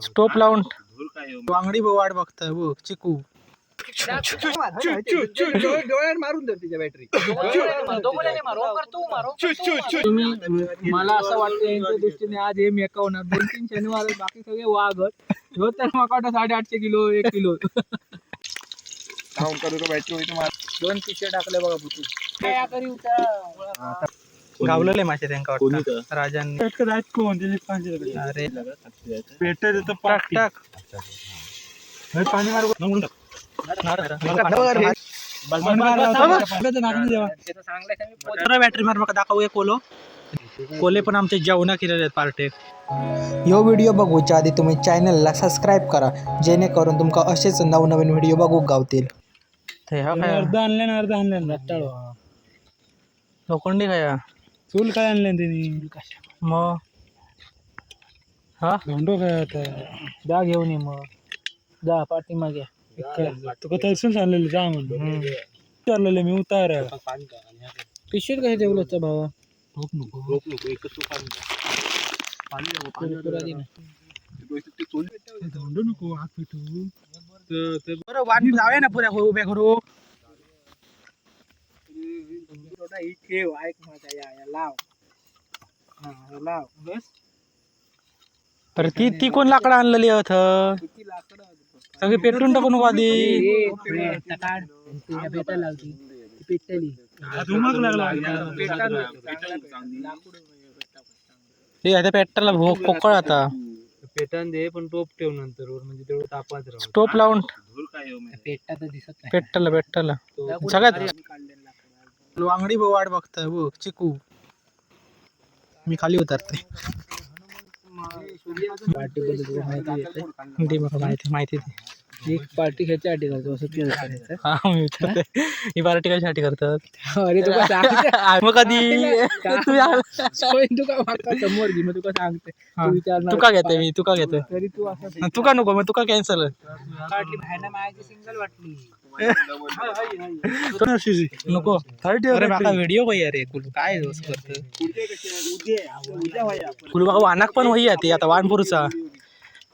Stop लावून वांगडी वाट बघताय बघ चिकू डोळ्यात मारून धर तिच्या बॅटरी. तुम्ही मला असं वाटतं यांच्या दृष्टीने आज हे मेकावणार 2-3 शनिवार बाकी सगळे वाघत ह्यो तर मकाटा 850 किलो 1 किलो काउंट करू तो बॅटरी होईल. 2 पिशे टाकले बघा बुतू काय करी उता गावलेले मासे त्यांका वाटतं राजांनी अरे पेट देतो टाक टाक पाणी मारू बॅटरी मार दाखवूया कोलो कोले पण आमचे जेवणा केलेले आहेत पार्टे. यो व्हिडिओ बघूच्या आधी तुम्ही चॅनलला सबस्क्राईब करा जेणेकरून तुमका असेच नवनवीन व्हिडिओ बघू गावतील. अर्धा आणले ना अर्धा आणले लोखंडी काय चूल काय आणले त्यांनी मग हा धोंडो काय आता जा घेऊन ये मग जा पाठी मागे तुका तळसून चाललेलं जा म्हणलं चाललेलं मी उतार पिशवीत काय ठेवलं भावा धोंडो नको आग पिटू बरं वाणी जाऊया ना पुऱ्या उभ्या करू ठेव ऐक माझा या लाव हा लाव बस. तर ती कोण लाकडं आणलेली होत सगळी पेटून टाकू नको आधी पेटाला पोकळ आता पेटान दे पण टोप ठेव नंतर म्हणजे तेवढं तापात राहू. टोप लावून पेटा तर दिसत नाही पेटाला सगळ्यात वांगडी वाट बघताय बघ चिकू मी खाली उतरते माहिती एक पार्टी ह्याच्यासाठी करतो असं ते करायचं. हा मी विचारते ही पार्टी कशासाठी करतात अरे तुका सांग मग कधी तुका समोर घे मग तुका सांगते तुका घेते मी तुका घेते तरी तू असं तुका नको मग तुका कॅन्सल काढली भायना मायाची सिंगल वाटली नको अरे माका व्हिडिओ पाहिजे अरे कुल काय करत कुल बघा वानाक पण वही आहे आता वानपूरचा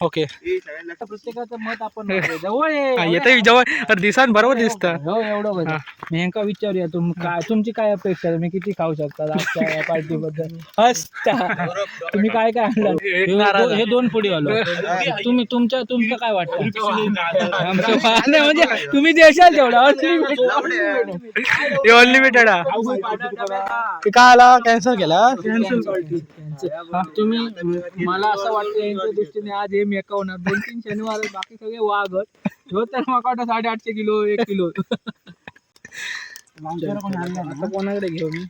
ओके प्रत्येकाचं मत आपण जवळ येते जवळ दिसान बरोबर दिसत एवढं मी ह्यांका विचारूया तुमची काय अपेक्षा आहे? तुम्ही किती खाऊ शकता आजच्या पार्टी बद्दल तुम्ही काय काय आणलं हे 2 पुडी आलो तुम्ही तुमचं काय वाटतं म्हणजे तुम्ही देशाल तेवढा अनलिमिटेड काय आला कॅन्सल केला तुम्ही मला असं वाटतं यांच्या दृष्टीने आज हे मेकावणार 2-3 शनिवार बाकी सगळे वाघत ह्यो तर मकाटा 850 किलो 1 किलो आता कोणाकडे घेऊ मी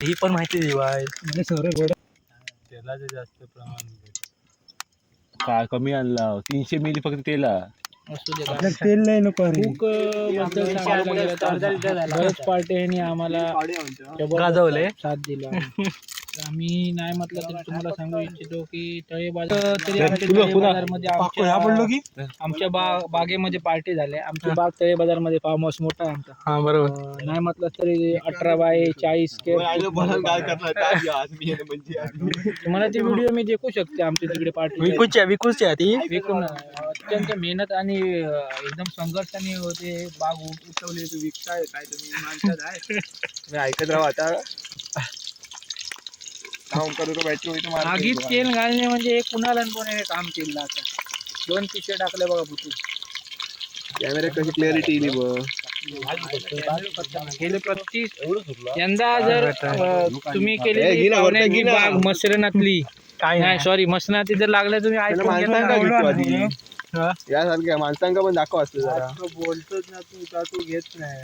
ही पण माहिती दिवाय तेला जास्त प्रमाण काय कमी आणला 300 मिली फक्त तेला तेल नाही नको बरेच पार्टी आम्हाला गाजवले साथ दिला. आम्ही नाही म्हटलं तरी तुम्हाला सांगू इच्छितो की तळे बाजारमध्ये आमच्या बागेमध्ये पार्टी झाल्या. आमची बाग तळे बाजारमध्ये फार्म हाऊस मोठा आहे आमचा. हा बरोबर नाही म्हटलं तरी 18x40 तुम्हाला ती व्हिडिओ मी देखू शकते. आमच्या तिकडे पार्टी विकूच्या ती विकून अत्यंत मेहनत आणि एकदम संघर्षाने होते बाग उठवले. तू विकताय काय तुम्ही माणसात आहे ऐकत राहा. आता आगीत तेल घालणे म्हणजे कुणाला कोणी काम केलं. आता 2 पिशे टाकले बघा बुतू कॅमेरा कशी क्लॅरिटी येईल यंदा जर तुम्ही केलेली बाग मसरनातली काय नाही सॉरी मसनाती जर लागल्या तुम्ही यासारख्या माणसांका पण दाखव असते जरा बोलतोच ना तू घेत नाही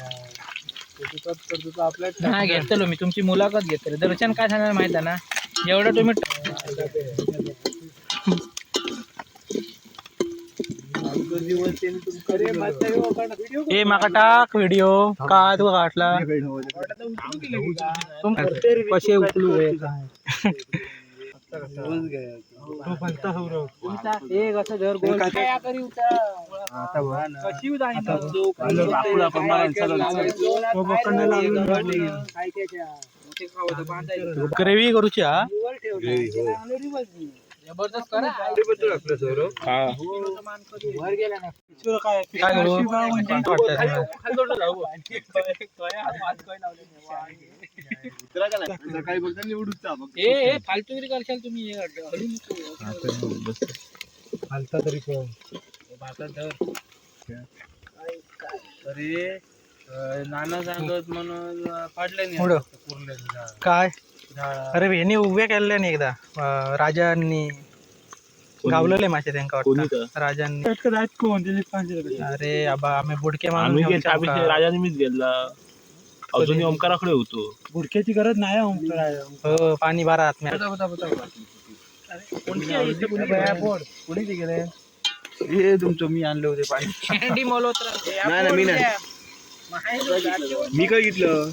आपल्या घेतलो मी तुमची मुलाखत घेतली. दर्शन काय सांगणार माहित आहे ना एवढं तुम्ही ए माका टाक व्हिडिओ काय तू काढला कसे उचलू एक असं घर गोल ग्रेव्ही करूची जबरदस्त करा वर गेला ना काय ए फालतूगिरी करशाल तुम्ही हलू नको हालता तरी पण अरे नाना सांगत म्हणून पाडले पुढं. काय अरे ह्यानी उभ्या केल्या नाही एकदा राजांनी गावलेले मासे त्यांना वाटतं राजांनी अरे आबा आम्ही बुडके मारून राजाने मीच गेला अजूनही ओंकाराकडे होतो. बुडक्याची गरज नाही हो पाणी बारात हे तुमचं मी आणलं होते पाणी. नाही मी काय घेतलं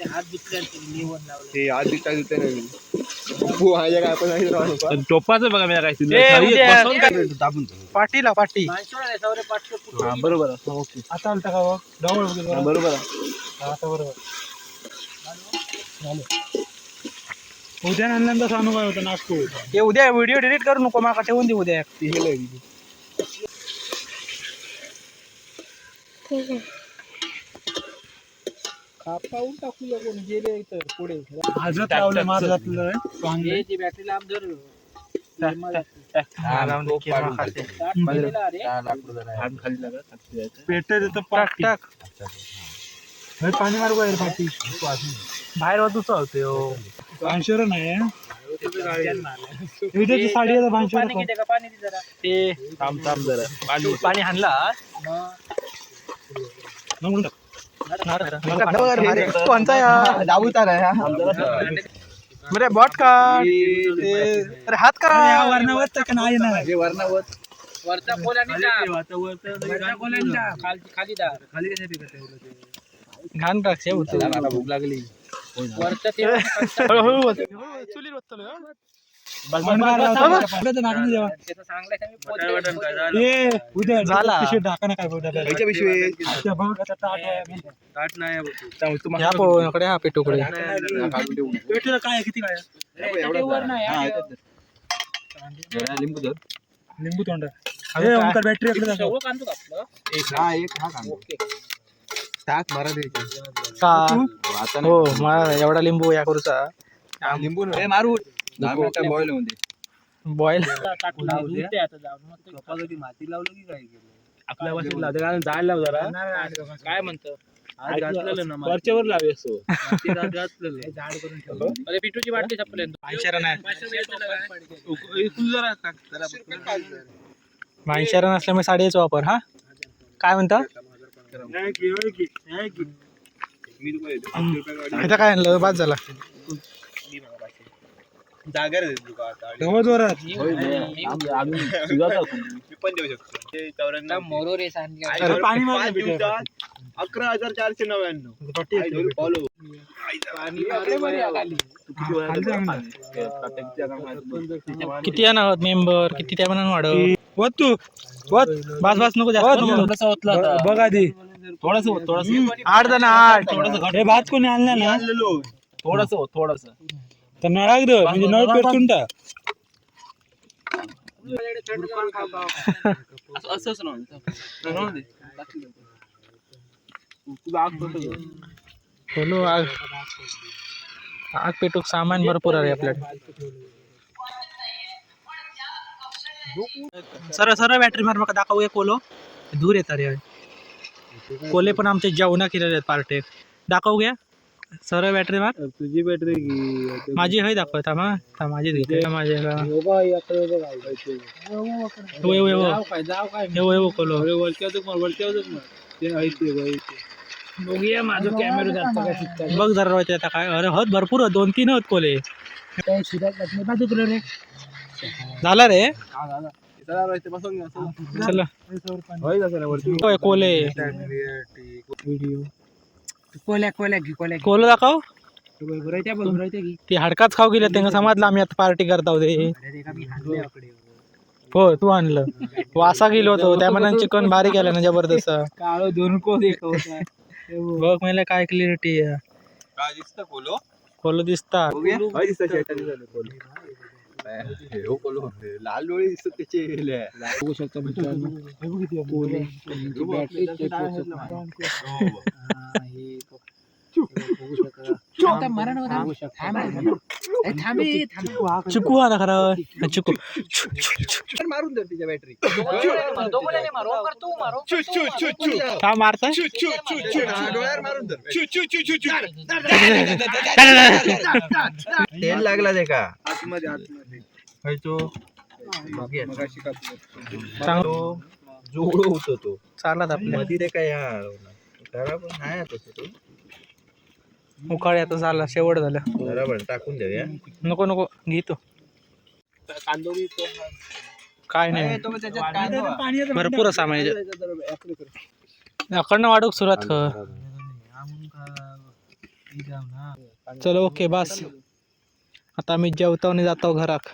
हात दुसऱ्या निवड लावलं ते आज काय होतं नाही टोपाचं बघा मी काय दाबून पाटीला पाटी बरोबर ओके आता आलता का जवळ बरोबर आता बरोबर उद्या आणल्यानंतर सांगू काय होतं नागपूर हे उद्या व्हिडिओ डिलीट करू नको मला ठेवून दे उद्या कापावून टाकूया कोण गेले तर पुढे माझत लावलं माझातलं बॅटरी लांब धर पेट टाक टाक पाणी मारू बाहेर पाठी बाहेर वाजूच होते भांशोर नाही उद्याची साडी आता भांशोर ते थांब जरा पाणी हाणला कोणचा बरे बॉट का अरे हात का वर्णावत का नाही येणार वर्णावत वरचा पोल आणि खाली दार घाण टाक भूक लागली वरचा ते हळूहळू चुलीवर ओतलं, उद्या झाला ढाका काय हा पेटोकडे काय किती काय लिंबू तोंड बॅटरी टाक मारा हो मला एवढा लिंबू या करूचा लिंबू मारू बॉईल बॉईल माती लावलं की काय आपल्या भाषेत लावते कारण जाळ लाव जरा काय म्हणतो वरच्यावर लावे असो झाड करून ठेवलं अरे पिठूची वाटली सपल्यान माहिशारा नसल्यामुळे साडीचा वापर हा काय म्हणता इथं काय आणलं बाद झाला जागर मोरो रे 11,499 फॉलो किती आहे मेंबर किती त्या मनानं वाढव तू बस बस नको जास्त बघ आधी थोडस 8 जण 8 हे भात कोणी आणलं ना थोडस तर नळाक दे म्हणजे नळ पेटून टाक असंच बोलो आग आग पेटूक सामान भरपूर आहे आपल्याकडे सरळ सरळ बॅटरी मार मका दाखवूया कोलो दूर येतात रे कोले पण आमचे जेवणा केलेले आहेत पार्टे दाखवू घ्या सरळ बॅटरी मार तुझी बॅटरी माझी है दाखव थांबा माझी घेते माझे माझं कॅमेरा बघ जरा आता काय अरे हत भरपूर 2-3 हत कोले झाला रे चला कोले कोलो दाखव ती हाडकाच खाऊ गेले त्यांना समजलं आम्ही आता पार्टी करता होते हो तू आणलं वासा गेलो होतो त्या मनाने चिकन भारी केलं ना जबरदस्त काळो दोन बघ मला काय क्लिअरिटी कोलो दिसता लाल डोळे दिसतात त्याचे बघू शकता मित्रांनो कोले त्यांची बॅटरी चेक करू शकता. चिकू हा ना खरं चिकू मारून दे तिच्या बॅटरी का मारताय डोळ्यावर मारून दे तेल लागला ते का आतमध्ये तो जोडो होतो तो चालत आपल्या मध्ये ते काय जरा पण आहे तसं तो उकाळी आता झाला शेवट झाला. जरा पण टाकून देऊया नको नको घेतो काय नाही भरपूर सामान अकडनं वाढूक सुरुवात कर. चलो ओके बस आता मी जेवतो आणि जातो घराक.